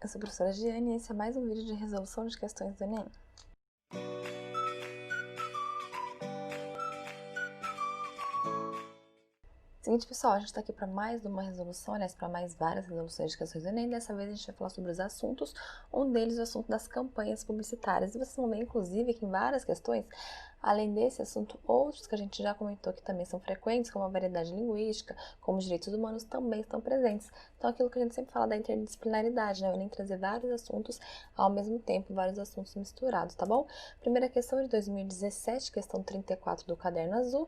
Eu sou a professora Giane e esse é mais um vídeo de resolução de questões do Enem. Seguinte, pessoal, a gente está aqui para mais uma resolução, aliás, para mais várias resoluções de questões do Enem. Dessa vez a gente vai falar sobre os assuntos, um deles o assunto das campanhas publicitárias. E vocês vão ver, inclusive, que em várias questões, além desse assunto, outros que a gente já comentou que também são frequentes, como a variedade linguística, como os direitos humanos, também estão presentes. Então, aquilo que a gente sempre fala da interdisciplinaridade, né? O Enem trazer vários assuntos ao mesmo tempo, vários assuntos misturados, tá bom? Primeira questão de 2017, questão 34 do Caderno Azul.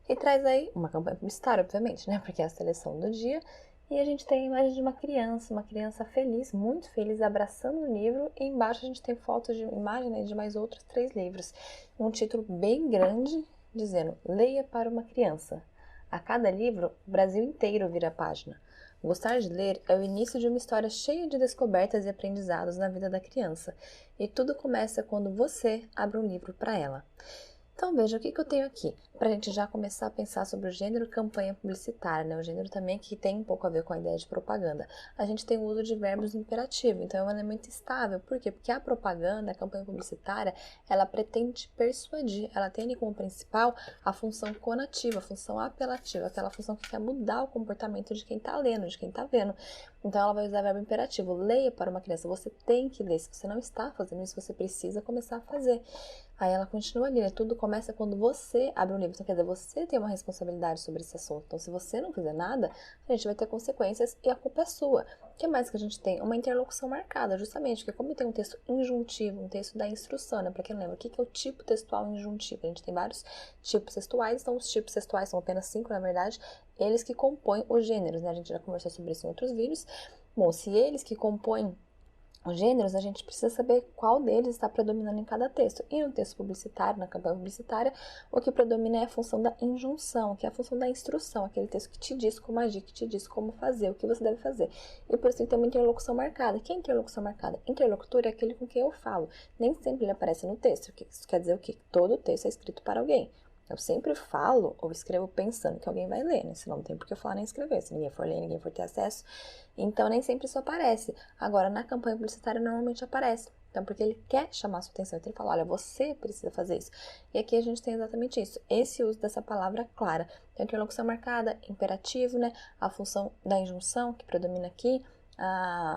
E traz aí uma campanha publicitária, obviamente, né? Porque é a seleção do dia. E a gente tem a imagem de uma criança feliz, muito feliz, abraçando um livro. E embaixo a gente tem fotos de imagem, né, de mais outros 3 livros. Um título bem grande, dizendo, leia para uma criança. A cada livro, o Brasil inteiro vira a página. Gostar de ler é o início de uma história cheia de descobertas e aprendizados na vida da criança. E tudo começa quando você abre um livro para ela. Então, veja o que eu tenho aqui, para a gente já começar a pensar sobre o gênero campanha publicitária, né? O gênero também que tem um pouco a ver com a ideia de propaganda. A gente tem o uso de verbos imperativos, então é um elemento estável. Por quê? Porque a propaganda, a campanha publicitária, ela pretende persuadir, ela tem como principal a função conativa, a função apelativa, aquela função que quer mudar o comportamento de quem está lendo, de quem está vendo. Então, ela vai usar verbo imperativo, leia para uma criança, você tem que ler, se você não está fazendo isso, você precisa começar a fazer. Aí ela continua ali, né? Tudo começa quando você abre um livro. Então, quer dizer, você tem uma responsabilidade sobre esse assunto. Então, se você não fizer nada, a gente vai ter consequências e a culpa é sua. O que mais que a gente tem? Uma interlocução marcada, justamente, porque como tem um texto injuntivo, um texto da instrução, né? Pra quem não lembra, o que é o tipo textual injuntivo? A gente tem vários tipos textuais, então os tipos textuais são apenas 5, na verdade, eles que compõem os gêneros, né? A gente já conversou sobre isso em outros vídeos. Bom, se eles que compõem os gêneros, a gente precisa saber qual deles está predominando em cada texto. E no texto publicitário, na campanha publicitária, o que predomina é a função da injunção, que é a função da instrução, aquele texto que te diz como agir, que te diz como fazer, o que você deve fazer. E por isso tem que ter uma interlocução marcada. Que é interlocução marcada? Interlocutor é aquele com quem eu falo. Nem sempre ele aparece no texto. Isso quer dizer o quê? Todo texto é escrito para alguém. Eu sempre falo ou escrevo pensando que alguém vai ler, né? Senão não tem por que eu falar nem escrever. Se ninguém for ler, ninguém for ter acesso. Então, nem sempre isso aparece. Agora, na campanha publicitária, normalmente aparece. Então, porque ele quer chamar a sua atenção. Então, ele fala, olha, você precisa fazer isso. E aqui a gente tem exatamente isso. Esse uso dessa palavra clara. Então, interlocução marcada, imperativo, né? A função da injunção, que predomina aqui.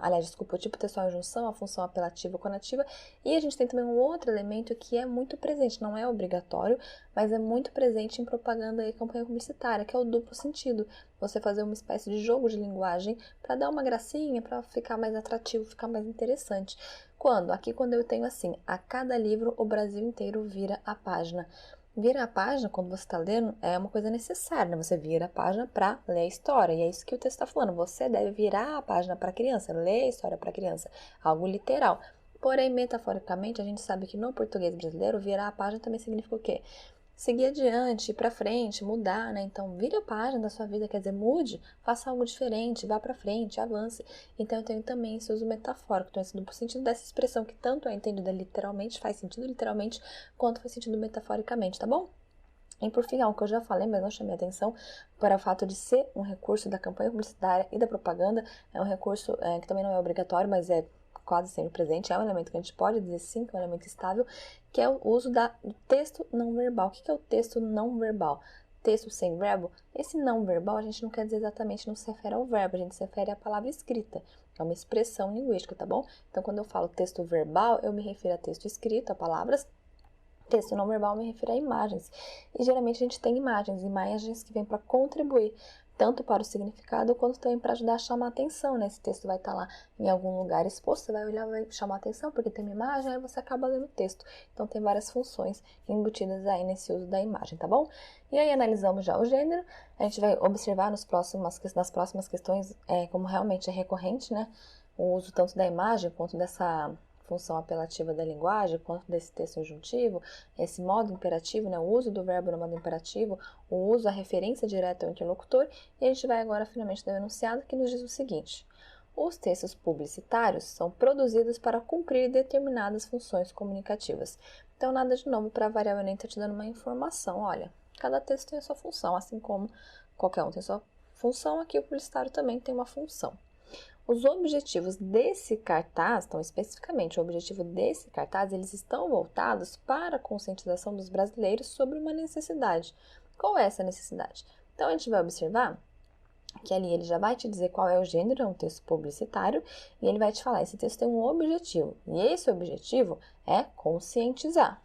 Aliás, desculpa, o tipo textual injunção, a função apelativa ou conativa. E a gente tem também um outro elemento que é muito presente, não é obrigatório, mas é muito presente em propaganda e campanha publicitária, que é o duplo sentido. Você fazer uma espécie de jogo de linguagem para dar uma gracinha, para ficar mais atrativo, ficar mais interessante. Quando? Aqui quando eu tenho assim, a cada livro o Brasil inteiro vira a página. Virar a página, quando você está lendo, é uma coisa necessária, né? Você vira a página para ler a história, e é isso que o texto está falando. Você deve virar a página para a criança, ler a história para a criança, algo literal. Porém, metaforicamente, a gente sabe que no português brasileiro, virar a página também significa o quê? Seguir adiante, ir para frente, mudar, né? Então, vire a página da sua vida, quer dizer, mude, faça algo diferente, vá para frente, avance. Então, eu tenho também esse uso metafórico, então esse duplo sentido dessa expressão que tanto é entendida literalmente, faz sentido literalmente, quanto faz sentido metaforicamente, tá bom? E por fim, algo que eu já falei, mas não chamei atenção, para o fato de ser um recurso da campanha publicitária e da propaganda, é um recurso que também não é obrigatório, mas é quase sempre presente, é um elemento que a gente pode dizer sim, que é um elemento estável, que é o uso do texto não verbal. O que é o texto não verbal? Texto sem verbo, esse não verbal a gente não quer dizer exatamente, não se refere ao verbo, a gente se refere à palavra escrita, é uma expressão linguística, tá bom? Então, quando eu falo texto verbal, eu me refiro a texto escrito, a palavras. Texto não verbal me refiro a imagens. E geralmente a gente tem imagens que vêm para contribuir, tanto para o significado, quanto também para ajudar a chamar a atenção, né? Esse texto vai estar lá em algum lugar exposto, você vai olhar, vai chamar a atenção, porque tem uma imagem, aí você acaba lendo o texto. Então tem várias funções embutidas aí nesse uso da imagem, tá bom? E aí analisamos já o gênero, a gente vai observar nas próximas questões como realmente é recorrente, né? O uso tanto da imagem quanto dessa função apelativa da linguagem, quanto desse texto injuntivo, esse modo imperativo, né, o uso do verbo no modo imperativo, o uso, a referência direta ao interlocutor, e a gente vai agora finalmente ao enunciado que nos diz o seguinte: os textos publicitários são produzidos para cumprir determinadas funções comunicativas. Então, nada de novo para variar, o Enem está te dando uma informação, olha, cada texto tem a sua função, assim como qualquer um tem a sua função, aqui o publicitário também tem uma função. Os objetivos desse cartaz, então especificamente o objetivo desse cartaz, eles estão voltados para a conscientização dos brasileiros sobre uma necessidade. Qual é essa necessidade? Então a gente vai observar que ali ele já vai te dizer qual é o gênero, é um texto publicitário, e ele vai te falar, esse texto tem um objetivo, e esse objetivo é conscientizar.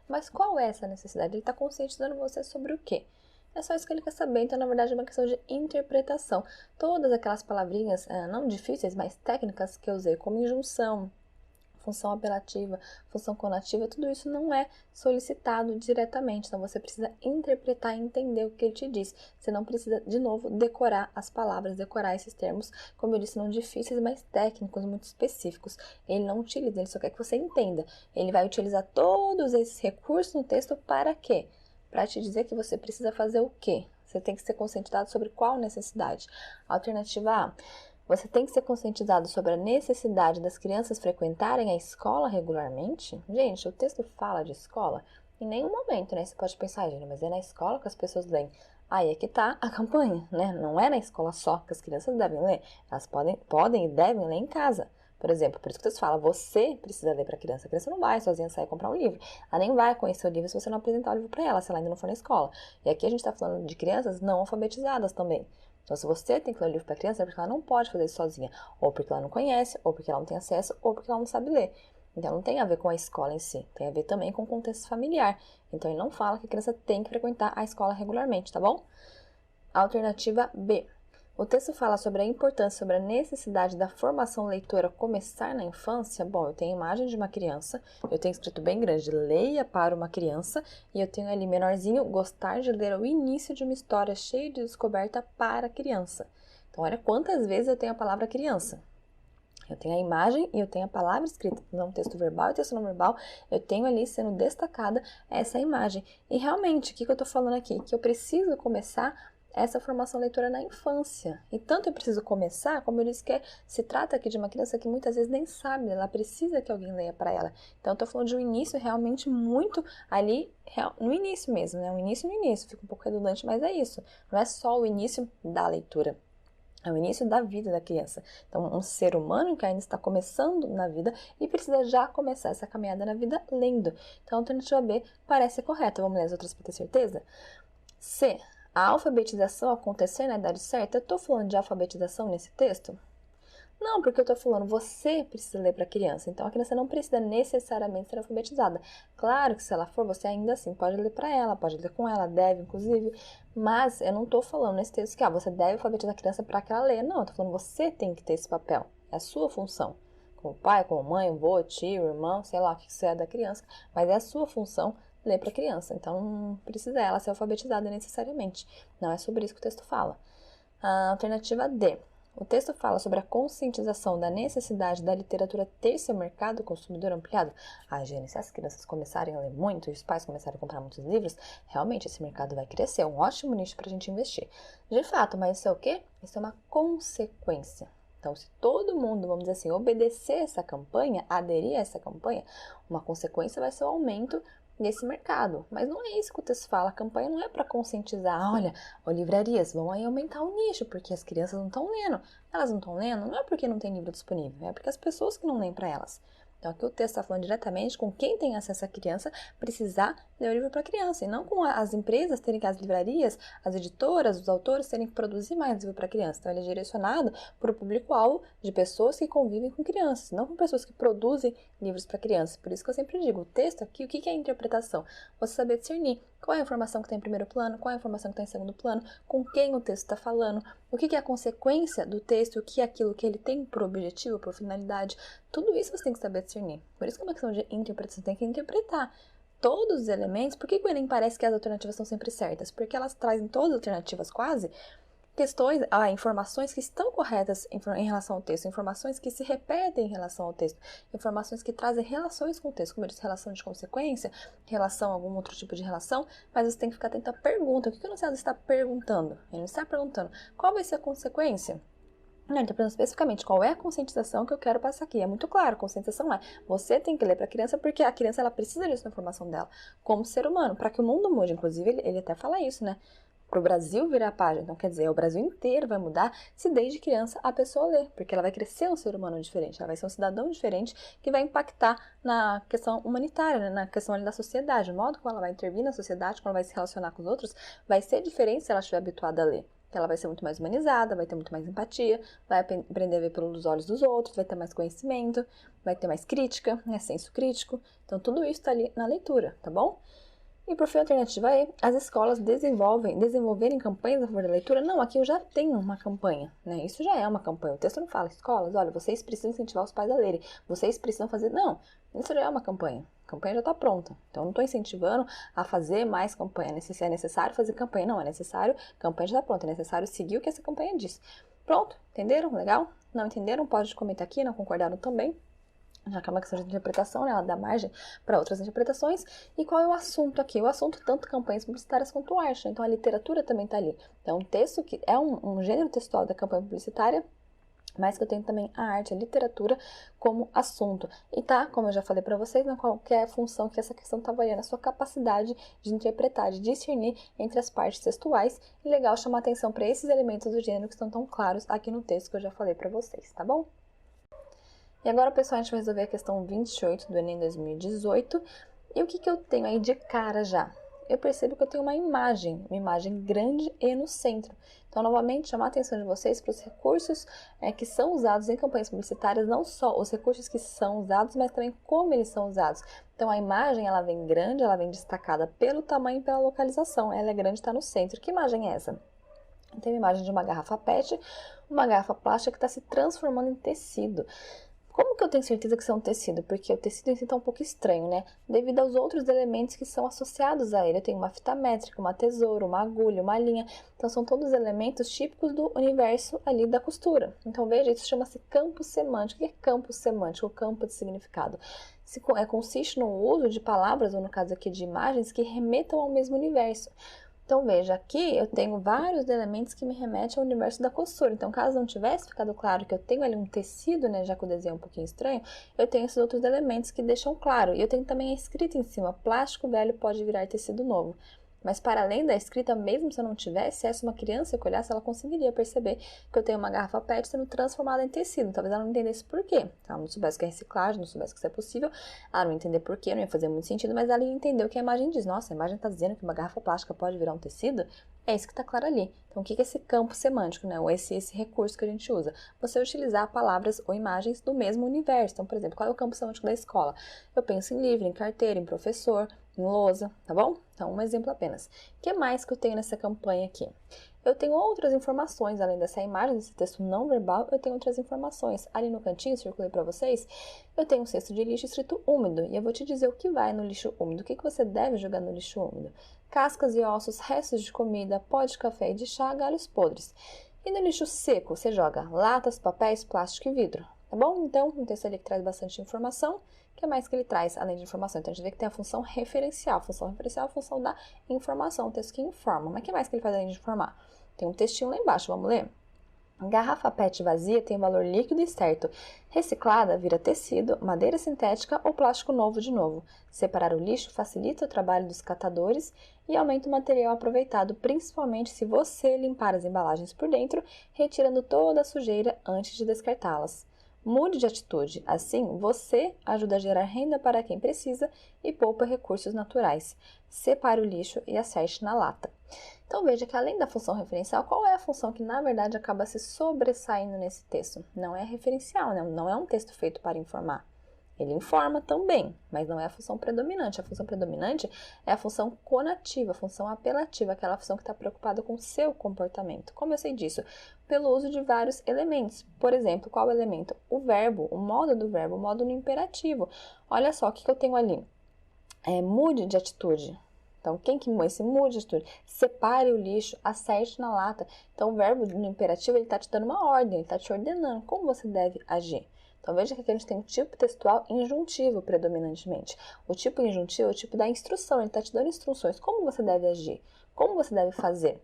Mas qual é essa necessidade? Ele está conscientizando você sobre o quê? É só isso que ele quer saber, então na verdade é uma questão de interpretação. Todas aquelas palavrinhas, não difíceis, mas técnicas que eu usei, como injunção, função apelativa, função conativa, tudo isso não é solicitado diretamente, então você precisa interpretar e entender o que ele te diz. Você não precisa, de novo, decorar as palavras, decorar esses termos, como eu disse, não difíceis, mas técnicos, muito específicos. Ele não utiliza, ele só quer que você entenda. Ele vai utilizar todos esses recursos no texto para quê? Para te dizer que você precisa fazer o quê? Você tem que ser conscientizado sobre qual necessidade. Alternativa A. Você tem que ser conscientizado sobre a necessidade das crianças frequentarem a escola regularmente? Gente, o texto fala de escola em nenhum momento, né? Você pode pensar, gente, mas é na escola que as pessoas leem. Aí é que tá a campanha, né? Não é na escola só que as crianças devem ler. Elas podem e devem ler em casa. Por exemplo, por isso que o texto fala, você precisa ler para a criança. A criança não vai sozinha sair comprar um livro. Ela nem vai conhecer o livro se você não apresentar o livro para ela, se ela ainda não for na escola. E aqui a gente está falando de crianças não alfabetizadas também. Então, se você tem que ler o livro para a criança, é porque ela não pode fazer isso sozinha. Ou porque ela não conhece, ou porque ela não tem acesso, ou porque ela não sabe ler. Então, não tem a ver com a escola em si. Tem a ver também com o contexto familiar. Então, ele não fala que a criança tem que frequentar a escola regularmente, tá bom? Alternativa B. O texto fala sobre a importância, sobre a necessidade da formação leitora começar na infância. Bom, eu tenho a imagem de uma criança, eu tenho escrito bem grande, leia para uma criança, e eu tenho ali menorzinho, gostar de ler o início de uma história cheia de descoberta para a criança. Então, olha quantas vezes eu tenho a palavra criança. Eu tenho a imagem e eu tenho a palavra escrita, não texto verbal e texto não verbal, eu tenho ali sendo destacada essa imagem. E realmente, o que eu estou falando aqui? Que eu preciso começar essa formação leitora na infância. E tanto eu preciso começar, como eu disse, que se trata aqui de uma criança que muitas vezes nem sabe, ela precisa que alguém leia para ela. Então, eu estou falando de um início realmente muito ali, no início mesmo, né? Um início no início, fica um pouco redundante, mas é isso. Não é só o início da leitura. É o início da vida da criança. Então, um ser humano que ainda está começando na vida e precisa já começar essa caminhada na vida lendo. Então, a alternativa B parece correta. Vamos ler as outras para ter certeza? C. A alfabetização acontecer na idade certa? Eu estou falando de alfabetização nesse texto? Não, porque eu estou falando, você precisa ler para a criança. Então, a criança não precisa necessariamente ser alfabetizada. Claro que se ela for, você ainda assim pode ler para ela, pode ler com ela, deve, inclusive. Mas eu não estou falando nesse texto que você deve alfabetizar a criança para que ela leia. Não, eu estou falando, você tem que ter esse papel. É a sua função. Como pai, como mãe, avô, tio, irmão, sei lá o que você é da criança. Mas é a sua função ler para a criança. Então, não precisa ela ser alfabetizada necessariamente. Não é sobre isso que o texto fala. A alternativa D. O texto fala sobre a conscientização da necessidade da literatura ter seu mercado consumidor ampliado. Gente, se as crianças começarem a ler muito e os pais começarem a comprar muitos livros, realmente esse mercado vai crescer. É um ótimo nicho para a gente investir. De fato, mas isso é o quê? Isso é uma consequência. Então, se todo mundo, vamos dizer assim, obedecer essa campanha, aderir a essa campanha, uma consequência vai ser o aumento nesse mercado. Mas não é isso que o texto fala. A campanha não é para conscientizar, olha, livrarias vão aí aumentar o nicho, porque as crianças não estão lendo. Elas não estão lendo, não é porque não tem livro disponível, é porque as pessoas que não leem para elas. Então, aqui o texto está falando diretamente com quem tem acesso à criança precisar ler o livro para a criança, e não com as empresas terem que, as livrarias, as editoras, os autores terem que produzir mais livro para a criança. Então, ele é direcionado para o público-alvo de pessoas que convivem com crianças, não com pessoas que produzem livros para crianças. Por isso que eu sempre digo, o texto aqui, o que é a interpretação? Você saber discernir qual é a informação que está em primeiro plano, qual é a informação que está em segundo plano, com quem o texto está falando, o que é a consequência do texto, o que é aquilo que ele tem por objetivo, por finalidade. Tudo isso você tem que saber discernir. Por isso que é uma questão de interpretação, você tem que interpretar todos os elementos. Por que o Enem parece que as alternativas são sempre certas? Porque elas trazem todas as alternativas quase questões, informações que estão corretas em relação ao texto, informações que se repetem em relação ao texto, informações que trazem relações com o texto, como eu disse, relação de consequência, relação a algum outro tipo de relação, mas você tem que ficar atento à pergunta. O que o enunciado está perguntando? Ele não está perguntando qual vai ser a consequência. Não, então, especificamente, qual é a conscientização que eu quero passar aqui? É muito claro, a conscientização é, você tem que ler para a criança porque a criança ela precisa disso na formação dela, como ser humano, para que o mundo mude. Inclusive, ele até fala isso, né? para o Brasil virar a página. Então, quer dizer, o Brasil inteiro vai mudar se desde criança a pessoa ler, porque ela vai crescer um ser humano diferente, ela vai ser um cidadão diferente que vai impactar na questão humanitária, né? Na questão ali da sociedade. O modo como ela vai intervir na sociedade, como ela vai se relacionar com os outros, vai ser diferente se ela estiver habituada a ler. Ela vai ser muito mais humanizada, vai ter muito mais empatia, vai aprender a ver pelos olhos dos outros, vai ter mais conhecimento, vai ter mais crítica, né, senso crítico. Então, tudo isso está ali na leitura, tá bom? E por fim, a alternativa é as escolas desenvolverem campanhas a favor da leitura. Não, aqui eu já tenho uma campanha, né? Isso já é uma campanha. O texto não fala, escolas, olha, vocês precisam incentivar os pais a lerem, vocês precisam fazer... Não, isso já é uma campanha. A campanha já está pronta. Então, eu não estou incentivando a fazer mais campanha. Se é necessário fazer campanha, não é necessário, a campanha já está pronta, é necessário seguir o que essa campanha diz. Pronto, entenderam? Legal? Não entenderam? Pode comentar aqui, não concordaram também. Já que é uma questão de interpretação, né? Ela dá margem para outras interpretações. E qual é o assunto aqui? O assunto tanto campanhas publicitárias quanto arte. Então, a literatura também está ali. Então, um texto que é um gênero textual da campanha publicitária, mas que eu tenho também a arte, a literatura como assunto. E tá, como eu já falei para vocês, na qualquer função que essa questão tá variando, a sua capacidade de interpretar, de discernir entre as partes textuais. E legal chamar atenção para esses elementos do gênero que estão tão claros aqui no texto que eu já falei para vocês, tá bom? E agora, pessoal, a gente vai resolver a questão 28 do Enem 2018. E o que eu tenho aí de cara já? Eu percebo que eu tenho uma imagem grande e no centro. Então, novamente, chamar a atenção de vocês para os recursos que são usados em campanhas publicitárias, não só os recursos que são usados, mas também como eles são usados. Então, a imagem, ela vem grande, ela vem destacada pelo tamanho e pela localização. Ela é grande e está no centro. Que imagem é essa? Tem uma imagem de uma garrafa PET, uma garrafa plástica que está se transformando em tecido. Como que eu tenho certeza que isso é um tecido? Porque o tecido em si está um pouco estranho, né? Devido aos outros elementos que são associados a ele. Eu tenho uma fita métrica, uma tesoura, uma agulha, uma linha. Então, são todos elementos típicos do universo ali da costura. Então, veja, isso chama-se campo semântico. O que é campo semântico? Campo de significado. Consiste no uso de palavras, ou no caso aqui de imagens, que remetam ao mesmo universo. Então, veja, aqui eu tenho vários elementos que me remetem ao universo da costura. Então, caso não tivesse ficado claro que eu tenho ali um tecido, né, já que o desenho é um pouquinho estranho, eu tenho esses outros elementos que deixam claro. E eu tenho também a escrita em cima, plástico velho pode virar tecido novo. Mas para além da escrita, mesmo se eu não tivesse, se essa uma criança que olhasse, ela conseguiria perceber que eu tenho uma garrafa PET sendo transformada em tecido. Talvez ela não entendesse por quê. Ela não soubesse que é reciclagem, não soubesse que isso é possível, ela não ia entender por quê, não ia fazer muito sentido, mas ela ia entender o que a imagem diz. Nossa, a imagem está dizendo que uma garrafa plástica pode virar um tecido? É isso que está claro ali. Então, o que é esse campo semântico, né? Ou esse recurso que a gente usa? Você utilizar palavras ou imagens do mesmo universo. Então, por exemplo, qual é o campo semântico da escola? Eu penso em livro, em carteira, em professor, em lousa, tá bom? Então, um exemplo apenas. O que mais que eu tenho nessa campanha aqui? Eu tenho outras informações, além dessa imagem, desse texto não verbal, eu tenho outras informações. Ali no cantinho, circulei para vocês, eu tenho um cesto de lixo escrito úmido, e eu vou te dizer o que vai no lixo úmido, o que você deve jogar no lixo úmido. Cascas e ossos, restos de comida, pó de café e de chá, galhos podres. E no lixo seco, você joga latas, papéis, plástico e vidro, tá bom? Então, um texto ali que traz bastante informação. O que mais que ele traz, além de informação? Então, a gente vê que tem a função referencial. A função referencial é a função da informação, um texto que informa. Mas o que mais que ele faz além de informar? Tem um textinho lá embaixo, vamos ler? Garrafa PET vazia tem valor líquido e certo. Reciclada vira tecido, madeira sintética ou plástico novo de novo. Separar o lixo facilita o trabalho dos catadores e aumenta o material aproveitado, principalmente se você limpar as embalagens por dentro, retirando toda a sujeira antes de descartá-las. Mude de atitude, assim você ajuda a gerar renda para quem precisa e poupa recursos naturais. Separe o lixo e acerte na lata. Então veja que além da função referencial, qual é a função que na verdade acaba se sobressaindo nesse texto? Não é referencial, né? Não é um texto feito para informar. Ele informa também, mas não é a função predominante. A função predominante é a função conativa, a função apelativa, aquela função que está preocupada com o seu comportamento. Como eu sei disso? Pelo uso de vários elementos. Por exemplo, qual elemento? O verbo, o modo do verbo, o modo no imperativo. Olha só, o que eu tenho ali? Mude de atitude. Então, quem que esse mude de atitude? Separe o lixo, acerte na lata. Então, o verbo no imperativo, ele está te dando uma ordem, ele está te ordenando como você deve agir. Então, veja que aqui a gente tem um tipo textual injuntivo predominantemente. O tipo injuntivo é o tipo da instrução, ele está te dando instruções, como você deve agir, como você deve fazer.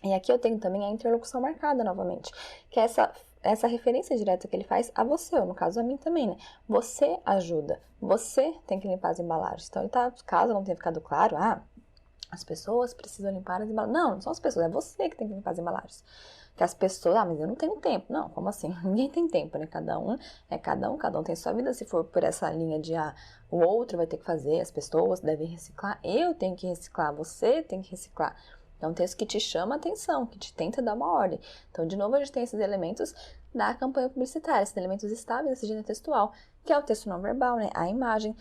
E aqui eu tenho também a interlocução marcada novamente, que é essa referência direta que ele faz a você, ou no caso a mim também, né? Você ajuda, você tem que limpar as embalagens. Então, ele tá, caso não tenha ficado claro, As pessoas precisam limpar as embalagens. Não, não são as pessoas, é você que tem que limpar as embalagens. Que as pessoas, mas eu não tenho tempo. Não, como assim? Ninguém tem tempo, né? Cada um tem sua vida. Se for por essa linha de, o outro vai ter que fazer, as pessoas devem reciclar, eu tenho que reciclar, você tem que reciclar. É um texto que te chama a atenção, que te tenta dar uma ordem. Então, de novo, a gente tem esses elementos da campanha publicitária, esses elementos estáveis desse gênero textual, que é o texto não verbal, né? A imagem,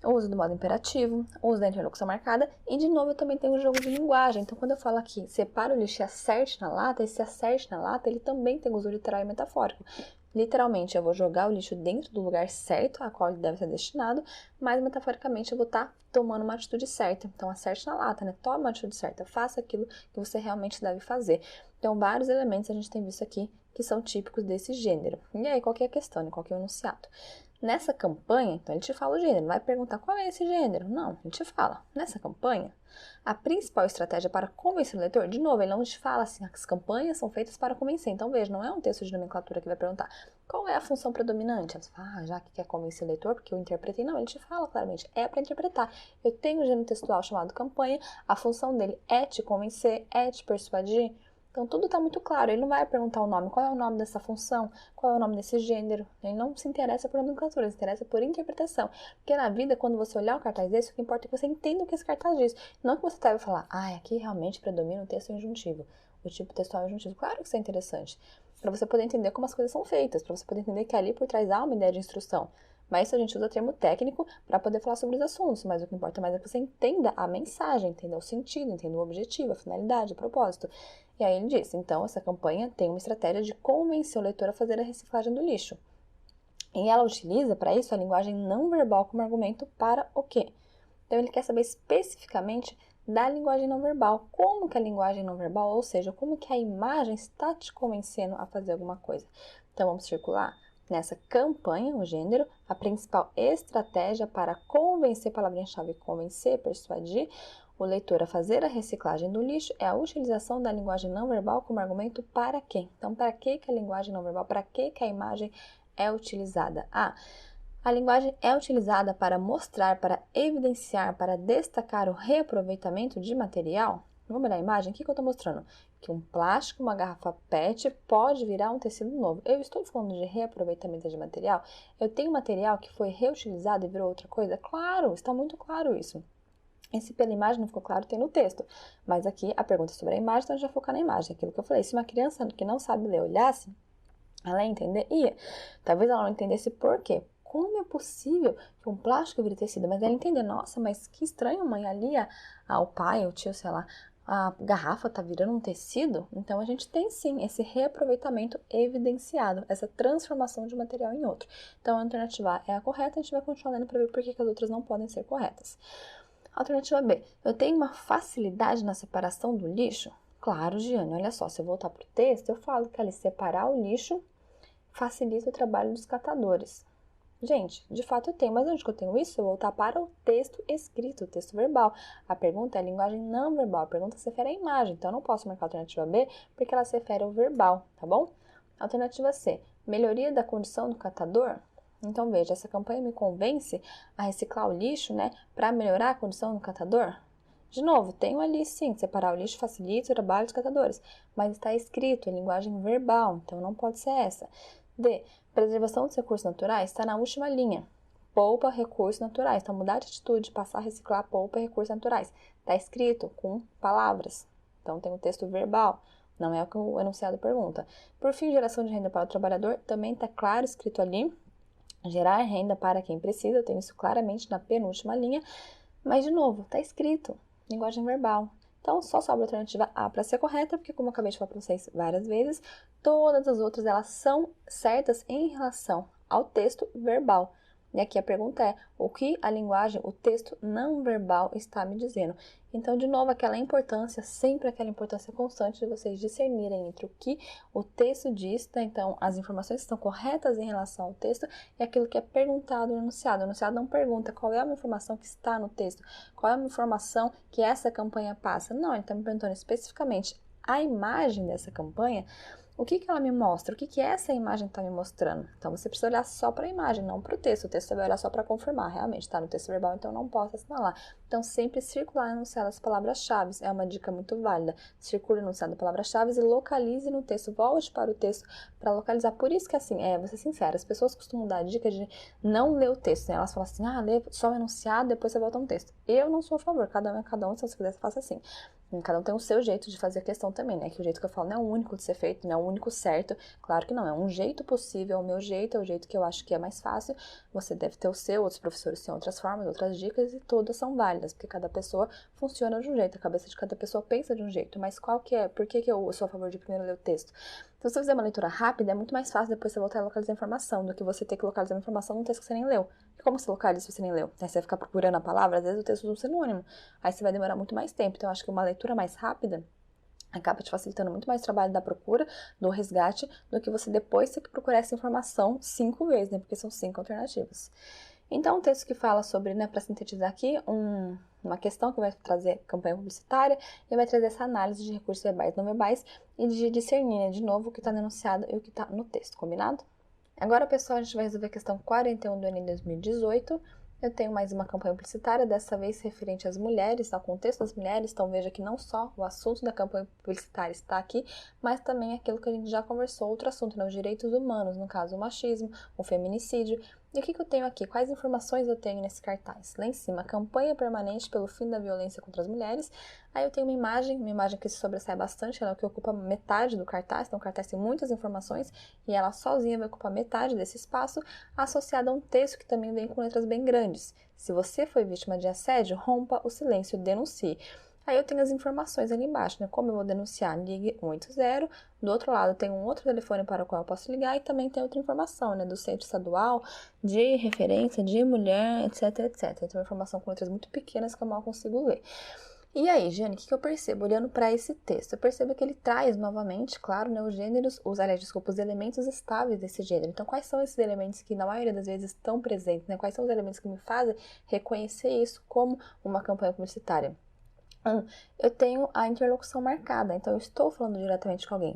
o uso do modo imperativo, o uso da interlocução marcada, e de novo eu também tenho o jogo de linguagem. Então, quando eu falo aqui, separa o lixo e acerte na lata, esse acerte na lata, ele também tem uso literal e metafórico. Literalmente, eu vou jogar o lixo dentro do lugar certo a qual ele deve ser destinado, mas metaforicamente eu vou estar tomando uma atitude certa. Então, acerte na lata, né? Toma uma atitude certa, faça aquilo que você realmente deve fazer. Então, vários elementos a gente tem visto aqui que são típicos desse gênero. E aí, qual que é a questão, né? Qual que é o enunciado? Nessa campanha, então ele te fala o gênero, não vai perguntar qual é esse gênero. Não, ele te fala. Nessa campanha, a principal estratégia para convencer o leitor, de novo, ele não te fala assim, as campanhas são feitas para convencer. Então, veja, não é um texto de nomenclatura que vai perguntar qual é a função predominante. Você fala, já que quer convencer o leitor, porque eu interpretei. Não, ele te fala claramente, é para interpretar. Eu tenho um gênero textual chamado campanha, a função dele é te convencer, é te persuadir. Então, tudo está muito claro. Ele não vai perguntar o nome, qual é o nome dessa função, qual é o nome desse gênero. Ele não se interessa por nomenclatura, ele se interessa por interpretação. Porque na vida, quando você olhar um cartaz desse, o que importa é que você entenda o que esse cartaz diz. Não que você deve falar, aqui realmente predomina o texto injuntivo. O tipo textual injuntivo. Claro que isso é interessante. Para você poder entender como as coisas são feitas, para você poder entender que ali por trás há uma ideia de instrução. Mas isso a gente usa termo técnico para poder falar sobre os assuntos, mas o que importa mais é que você entenda a mensagem, entenda o sentido, entenda o objetivo, a finalidade, o propósito. E aí ele diz, então, essa campanha tem uma estratégia de convencer o leitor a fazer a reciclagem do lixo. E ela utiliza, para isso, a linguagem não verbal como argumento para o quê? Então, ele quer saber especificamente da linguagem não verbal. Como que a linguagem não verbal, ou seja, como que a imagem está te convencendo a fazer alguma coisa. Então, vamos circular. Nessa campanha, o gênero, a principal estratégia para convencer, palavrinha-chave convencer, persuadir, o leitor a fazer a reciclagem do lixo é a utilização da linguagem não verbal como argumento para quê? Então, para que a linguagem não verbal, para que a imagem é utilizada? A linguagem é utilizada para mostrar, para evidenciar, para destacar o reaproveitamento de material. Vamos olhar a imagem? O que eu estou mostrando? Que um plástico, uma garrafa PET pode virar um tecido novo. Eu estou falando de reaproveitamento de material? Eu tenho material que foi reutilizado e virou outra coisa? Claro, está muito claro isso. Esse pela imagem não ficou claro, tem no texto. Mas aqui a pergunta é sobre a imagem, então a gente vai focar na imagem. Aquilo que eu falei, se uma criança que não sabe ler olhasse, ela ia entender? Ia. Talvez ela não entendesse por quê. Como é possível que um plástico vire tecido? Mas ela entender, nossa, mas que estranho, mãe, ali o pai, o tio, sei lá, a garrafa tá virando um tecido? Então a gente tem sim esse reaproveitamento evidenciado, essa transformação de um material em outro. Então a alternativa A é a correta, a gente vai continuar lendo para ver por que as outras não podem ser corretas. Alternativa B, eu tenho uma facilidade na separação do lixo? Claro, Giane, olha só, se eu voltar para o texto, eu falo que ali separar o lixo facilita o trabalho dos catadores. Gente, de fato eu tenho, mas onde que eu tenho isso? Eu vou voltar para o texto escrito, o texto verbal. A pergunta é a linguagem não verbal, a pergunta se refere à imagem, então eu não posso marcar a alternativa B porque ela se refere ao verbal, tá bom? Alternativa C, melhoria da condição do catador? Então, veja, essa campanha me convence a reciclar o lixo, né, para melhorar a condição do catador? De novo, tenho ali sim, separar o lixo facilita o trabalho dos catadores, mas está escrito em linguagem verbal, então não pode ser essa. D, preservação dos recursos naturais está na última linha. Poupa recursos naturais. Então, mudar de atitude, passar a reciclar, poupa recursos naturais. Está escrito com palavras. Então, tem o texto verbal. Não é o que o enunciado pergunta. Por fim, geração de renda para o trabalhador. Também está claro escrito ali. Gerar renda para quem precisa, eu tenho isso claramente na penúltima linha, mas de novo, está escrito, linguagem verbal. Então, só sobra a alternativa A para ser correta, porque como eu acabei de falar para vocês várias vezes, todas as outras elas são certas em relação ao texto verbal. E aqui a pergunta é, o que a linguagem, o texto não verbal está me dizendo? Então, de novo, aquela importância, sempre aquela importância constante de vocês discernirem entre o que o texto diz, tá? Então, as informações que estão corretas em relação ao texto e aquilo que é perguntado no enunciado. O enunciado não pergunta qual é a informação que está no texto, qual é a informação que essa campanha passa. Não, ele está me perguntando especificamente a imagem dessa campanha, O que ela me mostra? O que essa imagem está me mostrando? Então, você precisa olhar só para a imagem, não para o texto. O texto você vai olhar só para confirmar, realmente, tá no texto verbal, então não posso assinalar. Então, sempre circular e enunciar as palavras-chave. É uma dica muito válida. Circule o enunciado de palavras-chave e localize no texto. Volte para o texto para localizar. Por isso que, assim, vou ser sincera, as pessoas costumam dar a dica de não ler o texto, né? Elas falam assim, lê só o enunciado, depois você volta no texto. Eu não sou a favor, cada um é cada um, se você quiser, você faça assim. Cada um tem o seu jeito de fazer a questão também, né? Que o jeito que eu falo não é o único de ser feito, não é o único certo. Claro que não, é um jeito possível, é o meu jeito, é o jeito que eu acho que é mais fácil. Você deve ter o seu, outros professores têm outras formas, outras dicas, e todas são válidas, porque cada pessoa funciona de um jeito, a cabeça de cada pessoa pensa de um jeito. Mas qual que é? Por que eu sou a favor de primeiro ler o texto? Então, se você fizer uma leitura rápida, é muito mais fácil depois você voltar a localizar a informação do que você ter que localizar a informação num texto que você nem leu. E como você localiza se você nem leu? Aí você vai ficar procurando a palavra, às vezes o texto usa um sinônimo. Aí você vai demorar muito mais tempo. Então, eu acho que uma leitura mais rápida acaba te facilitando muito mais o trabalho da procura, do resgate, do que você depois ter que procurar essa informação 5 vezes, né? Porque são 5 alternativas. Então, um texto que fala sobre, né, para sintetizar aqui, uma questão que vai trazer campanha publicitária e vai trazer essa análise de recursos verbais e não verbais e de discernir, né, de novo, o que está denunciado e o que está no texto, combinado? Agora, pessoal, a gente vai resolver a questão 41 do Enem 2018. Eu tenho mais uma campanha publicitária, dessa vez referente às mulheres, ao contexto das mulheres. Então, veja que não só o assunto da campanha publicitária está aqui, mas também aquilo que a gente já conversou, outro assunto, né? Os direitos humanos, no caso, o machismo, o feminicídio. E o que eu tenho aqui? Quais informações eu tenho nesse cartaz? Lá em cima, campanha permanente pelo fim da violência contra as mulheres. Aí eu tenho uma imagem que se sobressai bastante, ela é o que ocupa metade do cartaz. Então, o cartaz tem muitas informações e ela sozinha vai ocupar metade desse espaço, associada a um texto que também vem com letras bem grandes. Se você foi vítima de assédio, rompa o silêncio, denuncie. Aí eu tenho as informações ali embaixo, né? Como eu vou denunciar? Ligue 180. Do outro lado tem um outro telefone para o qual eu posso ligar e também tem outra informação, né? Do centro estadual, de referência, de mulher, etc, etc. Então, informação com letras muito pequenas que eu mal consigo ler. E aí, Jane, o que eu percebo olhando para esse texto? Eu percebo que ele traz novamente, claro, né, os elementos estáveis desse gênero. Então, quais são esses elementos que na maioria das vezes estão presentes, né? Quais são os elementos que me fazem reconhecer isso como uma campanha publicitária? Eu tenho a interlocução marcada, então eu estou falando diretamente com alguém.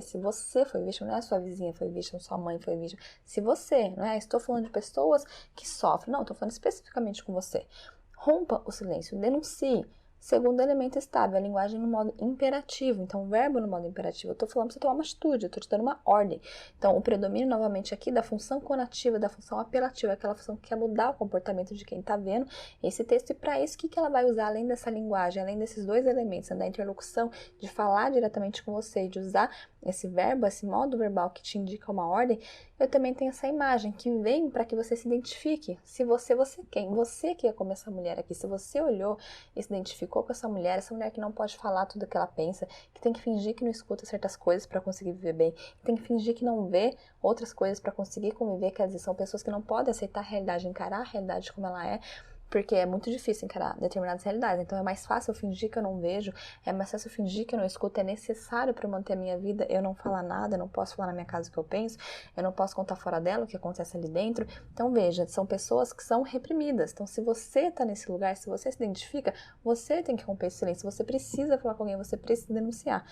Se você foi vítima, não é a sua vizinha foi vítima, sua mãe foi vítima. Se você, não é? Estou falando de pessoas que sofrem, não, estou falando especificamente com você. Rompa o silêncio, denuncie. Segundo elemento estável, a linguagem no modo imperativo. Então, o verbo no modo imperativo. Eu estou falando para você tomar uma atitude, eu estou te dando uma ordem. Então, o predomínio novamente aqui da função conativa, da função apelativa, aquela função que quer mudar o comportamento de quem está vendo esse texto. E para isso, o que ela vai usar além dessa linguagem, além desses dois elementos, né, da interlocução, de falar diretamente com você e de usar esse verbo, esse modo verbal que te indica uma ordem, eu também tenho essa imagem que vem para que você se identifique. Se você quem? Você que é como essa mulher aqui. Se você olhou e se identificou com essa mulher que não pode falar tudo o que ela pensa, que tem que fingir que não escuta certas coisas para conseguir viver bem, que tem que fingir que não vê outras coisas para conseguir conviver, quer dizer, são pessoas que não podem aceitar a realidade, encarar a realidade como ela é, porque é muito difícil encarar determinadas realidades. Então, é mais fácil eu fingir que eu não vejo, é mais fácil eu fingir que eu não escuto, é necessário para manter a minha vida eu não falar nada, eu não posso falar na minha casa o que eu penso, eu não posso contar fora dela o que acontece ali dentro. Então, veja, são pessoas que são reprimidas. Então, se você está nesse lugar, se você se identifica, você tem que romper esse silêncio, você precisa falar com alguém, você precisa denunciar.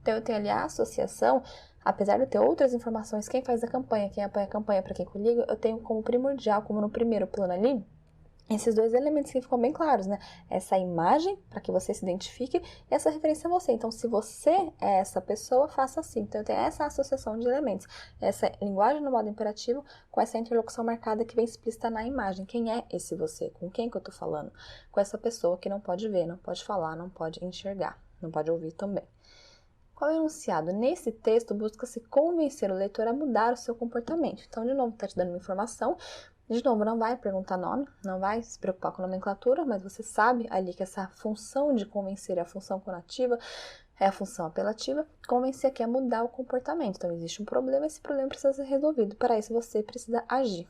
Então, eu tenho ali a associação. Apesar de eu ter outras informações, quem faz a campanha, quem apoia a campanha, para quem comigo, eu tenho como primordial, como no primeiro plano ali, esses dois elementos que ficam bem claros, né? Essa imagem, para que você se identifique, e essa referência a você. Então, se você é essa pessoa, faça assim. Então, eu tenho essa associação de elementos. Essa linguagem no modo imperativo com essa interlocução marcada que vem explícita na imagem. Quem é esse você? Com quem que eu tô falando? Com essa pessoa que não pode ver, não pode falar, não pode enxergar, não pode ouvir também. Qual é o enunciado? Nesse texto, busca-se convencer o leitor a mudar o seu comportamento. Então, de novo, está te dando uma informação. De novo, não vai perguntar nome, não vai se preocupar com a nomenclatura, mas você sabe ali que essa função de convencer é a função conativa, é a função apelativa. Convencer aqui é mudar o comportamento. Então, existe um problema, esse problema precisa ser resolvido. Para isso, você precisa agir.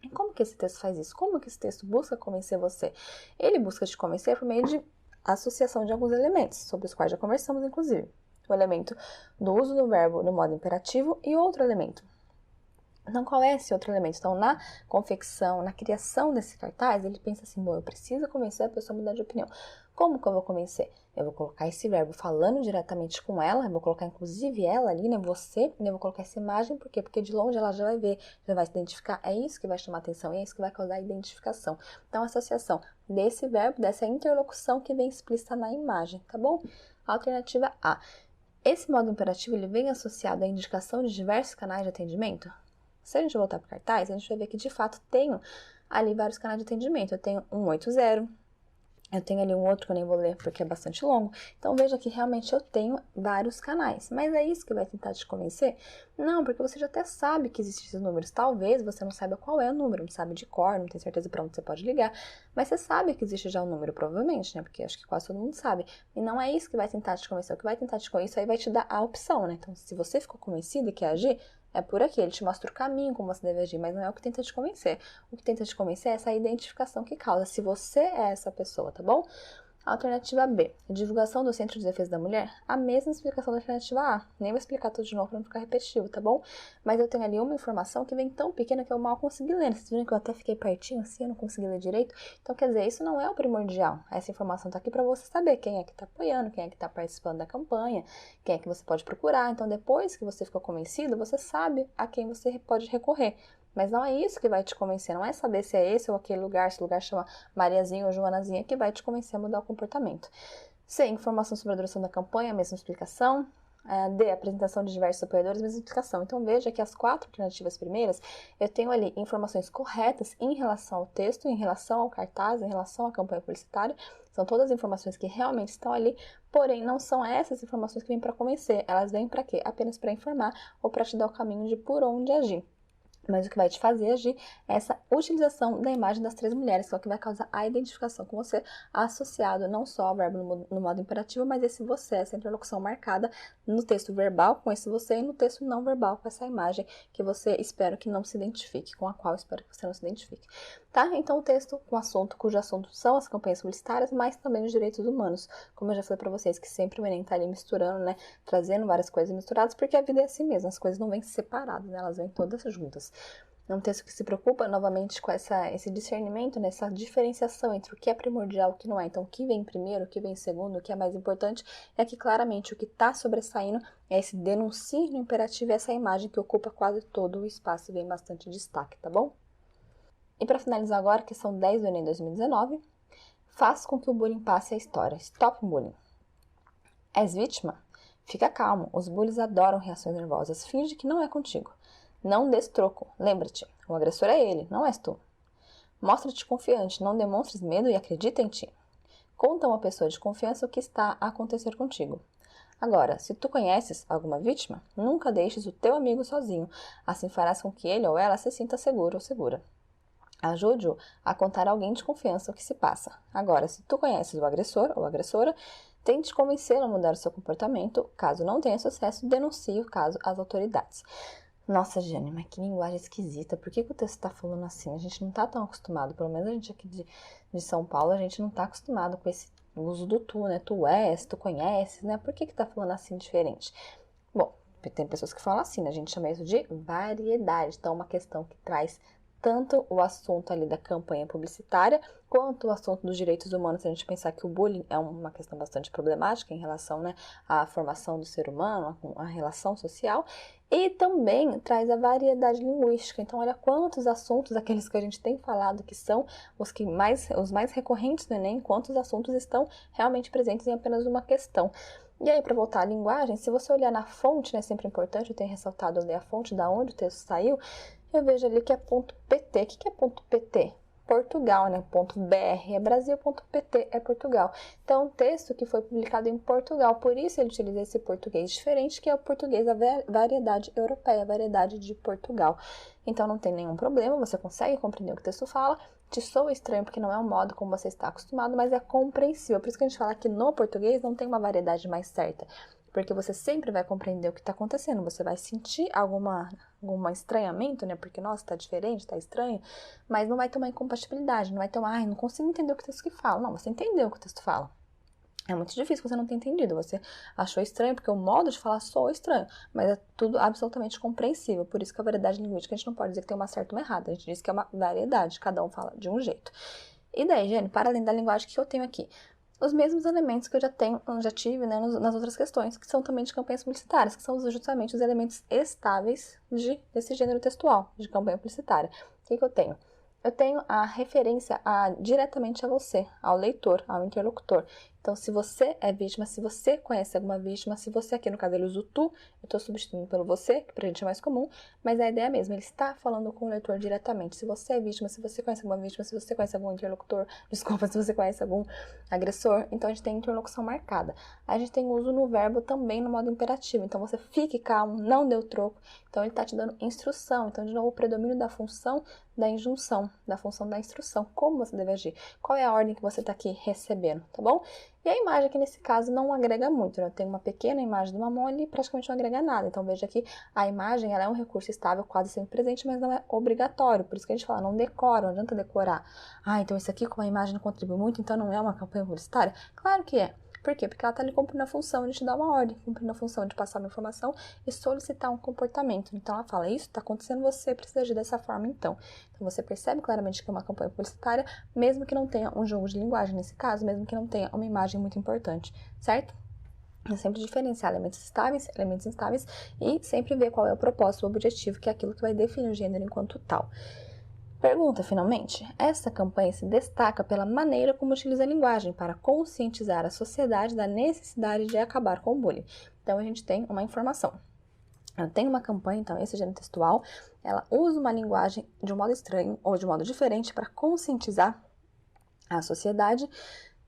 E como que esse texto faz isso? Como que esse texto busca convencer você? Ele busca te convencer por meio de associação de alguns elementos, sobre os quais já conversamos, inclusive. O elemento do uso do verbo no modo imperativo e outro elemento, Então, qual é esse outro elemento? Então, na confecção, na criação desse cartaz, ele pensa assim, bom, eu preciso convencer a pessoa a mudar de opinião. Como que eu vou convencer? Eu vou colocar esse verbo falando diretamente com ela, eu vou colocar inclusive ela ali, né, você, e eu vou colocar essa imagem, por quê? Porque de longe ela já vai ver, já vai se identificar, é isso que vai chamar atenção, é isso que vai causar identificação. Então, a associação desse verbo, dessa interlocução que vem explícita na imagem, tá bom? Alternativa A. Esse modo imperativo, ele vem associado à indicação de diversos canais de atendimento? Se a gente voltar para o cartaz, a gente vai ver que, de fato, tenho ali vários canais de atendimento. Eu tenho 180, eu tenho ali um outro que eu nem vou ler porque é bastante longo. Então, veja que realmente eu tenho vários canais. Mas é isso que vai tentar te convencer? Não, porque você já até sabe que existem esses números. Talvez você não saiba qual é o número, não sabe de cor, não tem certeza para onde você pode ligar. Mas você sabe que existe já um número, provavelmente, né? Porque acho que quase todo mundo sabe. E não é isso que vai tentar te convencer. O que vai tentar te convencer aí vai te dar a opção, né? Então, se você ficou convencido e quer agir, é por aqui, ele te mostra o caminho como você deve agir, mas não é o que tenta te convencer. O que tenta te convencer é essa identificação que causa, se você é essa pessoa, tá bom? Alternativa B, divulgação do Centro de Defesa da Mulher, a mesma explicação da alternativa A. Nem vou explicar tudo de novo para não ficar repetitivo, tá bom? Mas eu tenho ali uma informação que vem tão pequena que eu mal consegui ler. Vocês viram que eu até fiquei pertinho assim, eu não consegui ler direito? Então, quer dizer, isso não é o primordial. Essa informação tá aqui para você saber quem é que tá apoiando, quem é que tá participando da campanha, quem é que você pode procurar. Então, depois que você ficou convencido, você sabe a quem você pode recorrer. Mas não é isso que vai te convencer, não é saber se é esse ou aquele lugar, se o lugar chama Mariazinha ou Joanazinha, que vai te convencer a mudar o comportamento. C, informação sobre a duração da campanha, mesma explicação. D, apresentação de diversos apoiadores, mesma explicação. Então veja que as 4 alternativas primeiras, eu tenho ali informações corretas em relação ao texto, em relação ao cartaz, em relação à campanha publicitária. São todas informações que realmente estão ali, porém não são essas informações que vêm para convencer. Elas vêm para quê? Apenas para informar ou para te dar o caminho de por onde agir. Mas o que vai te fazer agir é essa utilização da imagem das 3 mulheres, que é o que vai causar a identificação com você, associado não só ao verbo no modo imperativo, mas esse você, essa interlocução marcada no texto verbal com esse você e no texto não verbal com essa imagem que você espera que não se identifique, com a qual espero que você não se identifique. Tá? Então, o texto com assunto, cujo assunto são as campanhas publicitárias, mas também os direitos humanos. Como eu já falei pra vocês, que sempre o Enem tá ali misturando, né? Trazendo várias coisas misturadas, porque a vida é assim mesmo, as coisas não vêm separadas, né? Elas vêm todas juntas. É um texto que se preocupa novamente com esse discernimento, né? Essa diferenciação entre o que é primordial e o que não é. Então, o que vem primeiro, o que vem segundo, o que é mais importante, é que claramente o que está sobressaindo é esse denuncie no imperativo, essa imagem que ocupa quase todo o espaço e vem bastante destaque, tá bom? E para finalizar agora, questão 10 do Enem 2019, faz com que o bullying passe a história. Stop bullying. És vítima? Fica calmo, os bullies adoram reações nervosas. Finge que não é contigo. Não dês troco. Lembra-te, o agressor é ele, não és tu. Mostra-te confiante, não demonstres medo e acredita em ti. Conta a uma pessoa de confiança o que está a acontecer contigo. Agora, se tu conheces alguma vítima, nunca deixes o teu amigo sozinho. Assim farás com que ele ou ela se sinta seguro ou segura. Ajude-o a contar a alguém de confiança o que se passa. Agora, se tu conheces o agressor ou agressora, tente convencê-lo a mudar o seu comportamento. Caso não tenha sucesso, denuncie o caso às autoridades. Nossa, Jane, mas que linguagem esquisita. Por que o texto está falando assim? A gente não está tão acostumado, pelo menos a gente aqui de São Paulo, a gente não está acostumado com esse uso do tu, né? Tu és, tu conheces, né? Por que está falando assim diferente? Bom, tem pessoas que falam assim, né? A gente chama isso de variedade. Então, uma questão que traz tanto o assunto ali da campanha publicitária, quanto o assunto dos direitos humanos, se a gente pensar que o bullying é uma questão bastante problemática em relação, né, à formação do ser humano, à relação social, e também traz a variedade linguística. Então, olha quantos assuntos, aqueles que a gente tem falado, que são os mais recorrentes no Enem, quantos assuntos estão realmente presentes em apenas uma questão. E aí, para voltar à linguagem, se você olhar na fonte, né, sempre importante, eu tenho ressaltado ali a fonte da onde o texto saiu, eu vejo ali que é .pt. O que é .pt? Portugal, né? .br é Brasil, .pt é Portugal. Então, um texto que foi publicado em Portugal, por isso ele utiliza esse português diferente, que é o português da variedade europeia, a variedade de Portugal. Então, não tem nenhum problema, você consegue compreender o que o texto fala, te soa estranho porque não é um modo como você está acostumado, mas é compreensível. Por isso que a gente fala que no português não tem uma variedade mais certa, porque você sempre vai compreender o que está acontecendo, você vai sentir algum estranhamento, né? Porque, nossa, tá diferente, tá estranho, mas não vai ter uma incompatibilidade, não vai ter não consigo entender o que o texto fala. Não, você entendeu o que o texto fala. É muito difícil você não ter entendido, você achou estranho, porque o modo de falar soa estranho, mas é tudo absolutamente compreensível, por isso que a variedade linguística a gente não pode dizer que tem uma certa ou uma errada, a gente diz que é uma variedade, cada um fala de um jeito. E daí, Jenny, para além da linguagem que eu tenho aqui, os mesmos elementos que eu já tive, né, nas outras questões, que são também de campanhas publicitárias, que são justamente os elementos estáveis desse gênero textual, de campanha publicitária. O que eu tenho? Eu tenho a referência diretamente a você, ao leitor, ao interlocutor. Então, se você é vítima, se você conhece alguma vítima, se você, aqui no caso ele usa o tu, eu estou substituindo pelo você, que pra gente é mais comum, mas a ideia é a mesma, ele está falando com o leitor diretamente. Se você é vítima, se você conhece alguma vítima, se você conhece algum interlocutor, desculpa, se você conhece algum agressor, então a gente tem interlocução marcada. A gente tem uso no verbo também no modo imperativo, então você fique calmo, não dê o troco, então ele está te dando instrução, então de novo o predomínio da função da injunção, da função da instrução, como você deve agir, qual é a ordem que você está aqui recebendo, tá bom? E a imagem aqui nesse caso não agrega muito, né? Eu tenho uma pequena imagem do mamão ali e praticamente não agrega nada, então veja que a imagem ela é um recurso estável quase sempre presente, mas não é obrigatório, por isso que a gente fala, não decora, não adianta decorar. Ah, então isso aqui com a imagem não contribui muito, então não é uma campanha publicitária? Claro que é. Por quê? Porque ela está ali cumprindo a função de te dar uma ordem, cumprindo a função de passar uma informação e solicitar um comportamento. Então ela fala, isso está acontecendo, você precisa agir dessa forma então. Então você percebe claramente que é uma campanha publicitária, mesmo que não tenha um jogo de linguagem nesse caso, mesmo que não tenha uma imagem muito importante, certo? É sempre diferenciar elementos estáveis, elementos instáveis e sempre ver qual é o propósito, o objetivo, que é aquilo que vai definir o gênero enquanto tal. Pergunta, finalmente, essa campanha se destaca pela maneira como utiliza a linguagem para conscientizar a sociedade da necessidade de acabar com o bullying. Então, a gente tem uma informação. Eu tenho uma campanha, então, esse gênero textual, ela usa uma linguagem de um modo estranho ou de um modo diferente para conscientizar a sociedade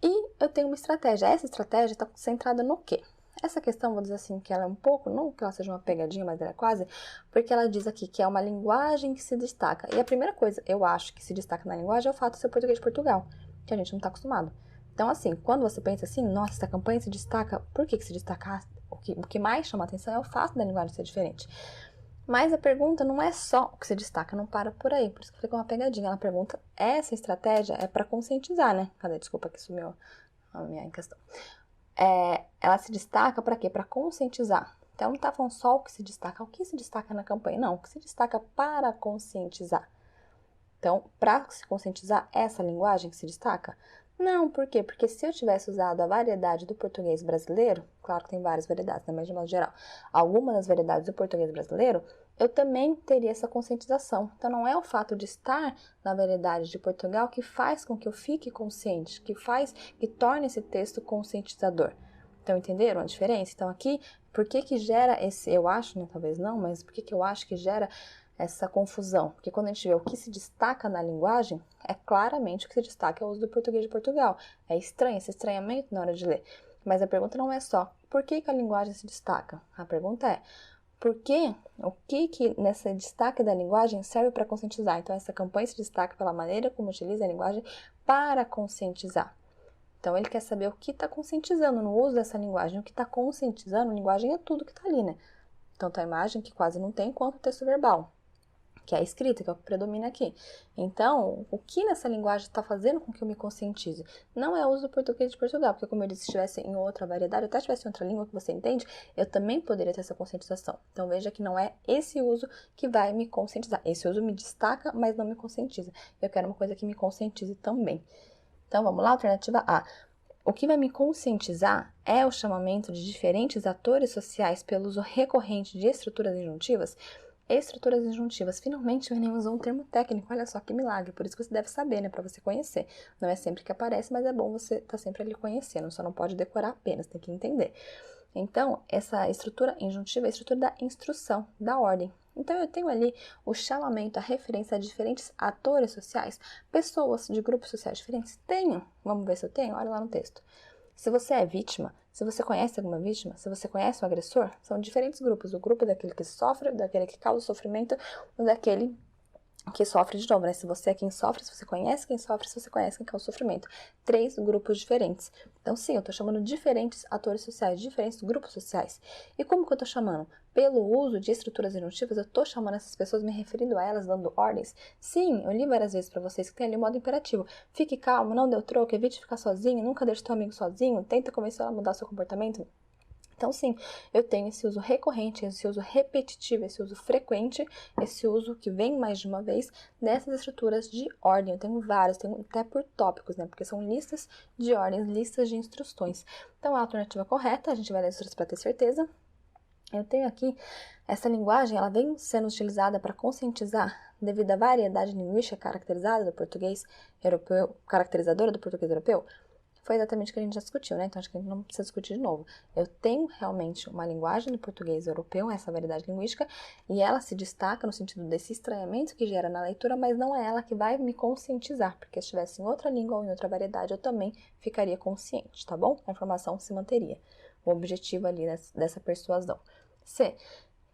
e eu tenho uma estratégia. Essa estratégia está centrada no quê? Essa questão, vou dizer assim, que ela é um pouco, não que ela seja uma pegadinha, mas ela é quase, porque ela diz aqui que é uma linguagem que se destaca. E a primeira coisa, eu acho, que se destaca na linguagem é o fato de ser português de Portugal, que a gente não está acostumado. Então, assim, quando você pensa assim, nossa, essa campanha se destaca, por que se destacar? O que mais chama atenção é o fato da linguagem ser diferente. Mas a pergunta não é só o que se destaca, não para por aí. Por isso que fica uma pegadinha. Ela pergunta, essa estratégia é para conscientizar, né? Cadê? Desculpa que sumiu a minha questão. Ela se destaca para quê? Para conscientizar. Então, não está falando só o que se destaca, o que se destaca na campanha. Não, o que se destaca para conscientizar. Então, para se conscientizar, essa linguagem que se destaca? Não, por quê? Porque se eu tivesse usado a variedade do português brasileiro, claro que tem várias variedades, né? Mas de modo geral, algumas das variedades do português brasileiro, eu também teria essa conscientização. Então, não é o fato de estar na variedade de Portugal que faz com que eu fique consciente, que torne esse texto conscientizador. Então, entenderam a diferença? Então, aqui, por que gera esse, eu acho, né? Talvez não, mas por que eu acho que gera essa confusão? Porque quando a gente vê o que se destaca na linguagem, é claramente o que se destaca é o uso do português de Portugal. É estranho, esse estranhamento na hora de ler. Mas a pergunta não é só, por que a linguagem se destaca? A pergunta é, o que nesse destaque da linguagem serve para conscientizar? Então, essa campanha se destaca pela maneira como utiliza a linguagem para conscientizar. Então, ele quer saber o que está conscientizando no uso dessa linguagem. O que está conscientizando, a linguagem é tudo que está ali, né? Tanto a imagem, que quase não tem, quanto o texto verbal, que é a escrita, que é o que predomina aqui. Então, o que nessa linguagem está fazendo com que eu me conscientize? Não é o uso do português de Portugal, porque como eu disse, se estivesse em outra variedade, até estivesse em outra língua que você entende, eu também poderia ter essa conscientização. Então, veja que não é esse uso que vai me conscientizar. Esse uso me destaca, mas não me conscientiza. Eu quero uma coisa que me conscientize também. Então, vamos lá, alternativa A. O que vai me conscientizar é o chamamento de diferentes atores sociais pelo uso recorrente de estruturas injuntivas. Estruturas injuntivas. Finalmente o Enem usou um termo técnico, olha só que milagre, por isso que você deve saber, né, para você conhecer. Não é sempre que aparece, mas é bom você estar sempre ali conhecendo, só não pode decorar apenas, tem que entender. Então, essa estrutura injuntiva é a estrutura da instrução, da ordem. Então, eu tenho ali o chamamento, a referência a diferentes atores sociais, pessoas de grupos sociais diferentes. Tenho. Vamos ver se eu tenho? Olha lá no texto. Se você é vítima, se você conhece alguma vítima, se você conhece um agressor, são diferentes grupos. O grupo daquele que sofre, daquele que causa sofrimento, ou daquele que sofre de novo, né? Se você é quem sofre, se você conhece quem sofre, se você conhece quem causa sofrimento. 3 grupos diferentes. Então, sim, eu tô chamando diferentes atores sociais, diferentes grupos sociais. E como que eu tô chamando? Pelo uso de estruturas enunciativas, eu tô chamando essas pessoas, me referindo a elas, dando ordens. Sim, eu li várias vezes pra vocês que tem ali o modo imperativo. Fique calmo, não dê o troco, evite ficar sozinho, nunca deixe teu amigo sozinho, tenta convencer ela a mudar o seu comportamento. Então, sim, eu tenho esse uso recorrente, esse uso repetitivo, esse uso frequente, esse uso que vem mais de uma vez dessas estruturas de ordem. Eu tenho vários, tenho até por tópicos, né? Porque são listas de ordens, listas de instruções. Então, a alternativa correta, a gente vai ler as outras para ter certeza. Eu tenho aqui, essa linguagem, ela vem sendo utilizada para conscientizar devido à variedade linguística caracterizada do português europeu, caracterizadora do português europeu. Foi exatamente o que a gente já discutiu, né? Então, acho que a gente não precisa discutir de novo. Eu tenho realmente uma linguagem do português europeu, essa variedade linguística, e ela se destaca no sentido desse estranhamento que gera na leitura, mas não é ela que vai me conscientizar, porque se estivesse em outra língua ou em outra variedade, eu também ficaria consciente, tá bom? A informação se manteria. O objetivo ali dessa persuasão. C.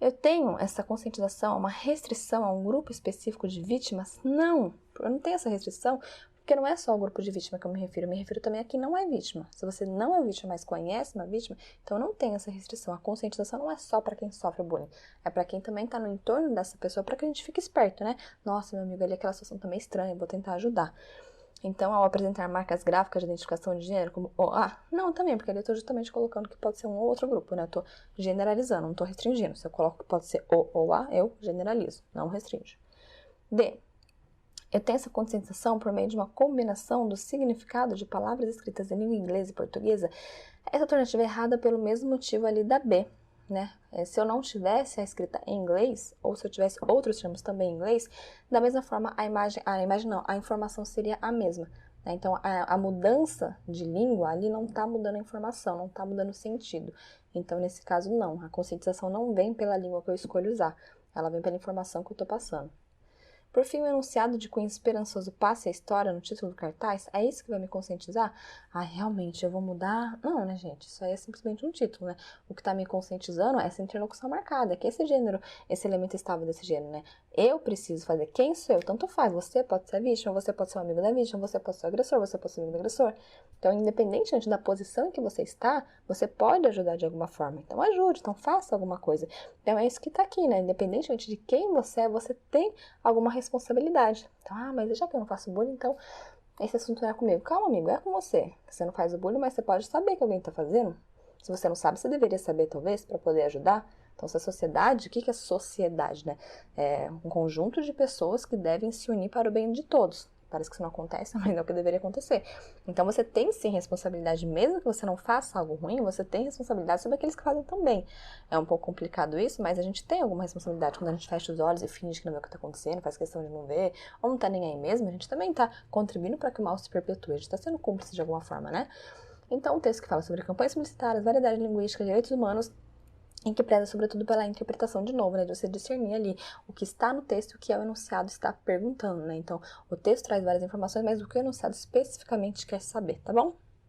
Eu tenho essa conscientização, uma restrição a um grupo específico de vítimas? Não, eu não tenho essa restrição, porque não é só o grupo de vítima que eu me refiro também a quem não é vítima. Se você não é vítima, mas conhece uma vítima, então não tem essa restrição. A conscientização não é só para quem sofre bullying, é para quem também está no entorno dessa pessoa, para que a gente fique esperto, né? Nossa, meu amigo, ali aquela situação tá meio estranha, vou tentar ajudar. Então, ao apresentar marcas gráficas de identificação de gênero, como OA, não, também, porque ali eu estou justamente colocando que pode ser um ou outro grupo, né? Eu estou generalizando, não estou restringindo. Se eu coloco que pode ser O ou A, eu generalizo, não restringo. D. Eu tenho essa conscientização por meio de uma combinação do significado de palavras escritas em língua inglesa e portuguesa. Essa alternativa é errada pelo mesmo motivo ali da B, né? Se eu não tivesse a escrita em inglês, ou se eu tivesse outros termos também em inglês, da mesma forma a informação seria a mesma. Né? Então, a mudança de língua ali não está mudando a informação, não está mudando o sentido. Então, nesse caso, não. A conscientização não vem pela língua que eu escolho usar, ela vem pela informação que eu estou passando. Por fim, o enunciado de cunho esperançoso passe a história no título do cartaz, é isso que vai me conscientizar? Ah, realmente, eu vou mudar? Não, né, gente? Isso aí é simplesmente um título, né? O que tá me conscientizando é essa interlocução marcada, que esse gênero, esse elemento estável desse gênero, né? Eu preciso fazer. Quem sou eu? Tanto faz. Você pode ser a vítima, você pode ser o amigo da vítima, você pode ser o agressor, você pode ser o amigo do agressor. Então, independentemente da posição em que você está, você pode ajudar de alguma forma. Então, ajude, então faça alguma coisa. Então, é isso que tá aqui, né? Independentemente de quem você é, você tem alguma responsabilidade. Então, mas já que eu não faço bullying, então esse assunto não é comigo. Calma, amigo, é com você. Você não faz o bullying, mas você pode saber que alguém está fazendo. Se você não sabe, você deveria saber, talvez, para poder ajudar. Então, se a sociedade, o que é sociedade, né? É um conjunto de pessoas que devem se unir para o bem de todos. Parece que isso não acontece, mas é o que deveria acontecer. Então, você tem sim responsabilidade, mesmo que você não faça algo ruim, você tem responsabilidade sobre aqueles que fazem também. É um pouco complicado isso, mas a gente tem alguma responsabilidade quando a gente fecha os olhos e finge que não vê o que está acontecendo, faz questão de não ver, ou não está nem aí mesmo, a gente também está contribuindo para que o mal se perpetue, a gente está sendo cúmplice de alguma forma, né? Então, o texto que fala sobre campanhas publicitárias, variedade linguística, direitos humanos, em que preza sobretudo pela interpretação de novo, né, de você discernir ali o que está no texto e o que o enunciado está perguntando, né, então o texto traz várias informações, mas o que o enunciado especificamente quer saber, tá bom?